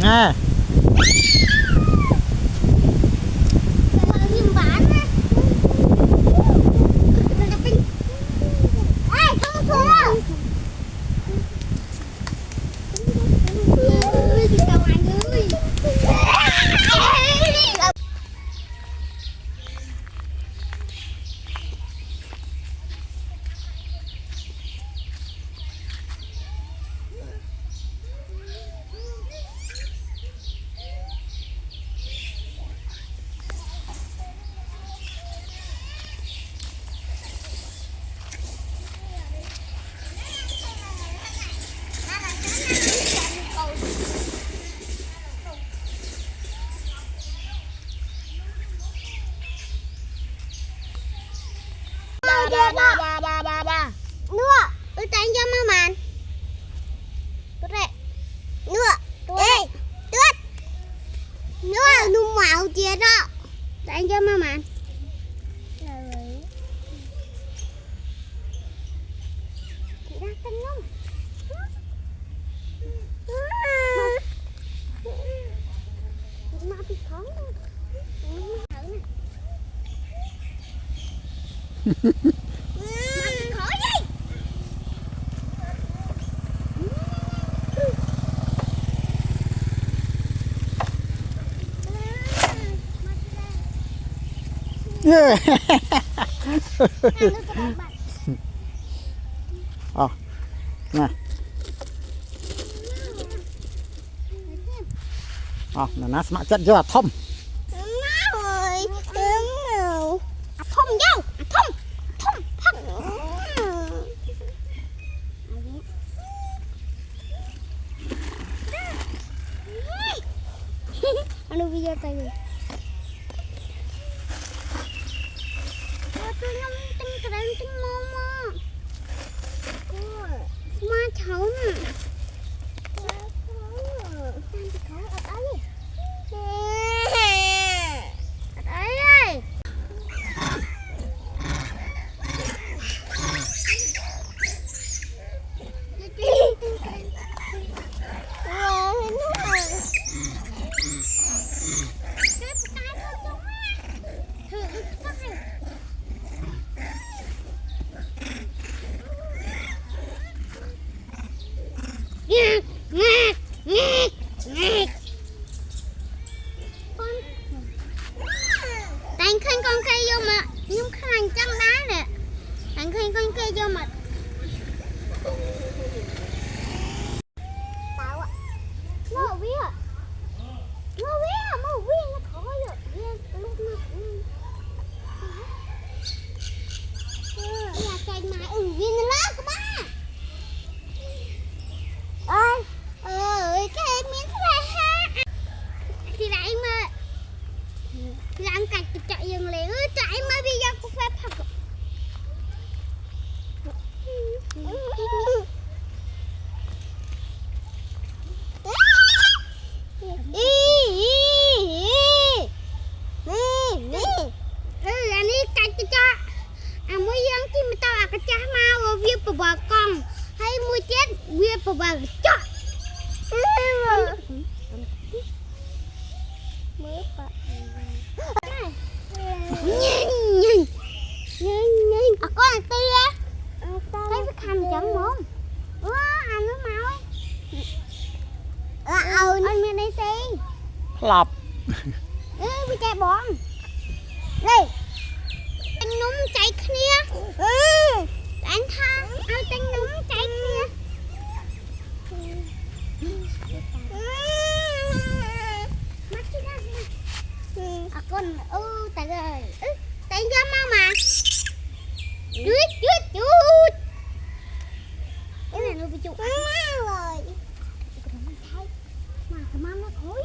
À. Ba. Nua, tanya sama man. Korek. Nua. Eh, tut. Nua, nu mau chia đó. Tanya sama man. Kita tengok. Mati không? Yeah. Ờ. Nè. Ờ, nó sẽ chết cho thông. Ano video tayo? Ito yung ting mama. Ma cháu nè. bờ bờ chọ nhìn nhìn à con là tia thấy cái khăn chẳng mồm anh nó mau anh nghe đây xí หลับ ไปแจบอลเลยเป็นนุ่มใจเคลียร์อันทางเอาเป็นนุ่มใจเคลียร์มาที่นั่นมาอ่ะก้นแต่เลยแต่ยังมาจุดจุดจุดcái này nó bị chụp ăn rồi mà cái má nó thối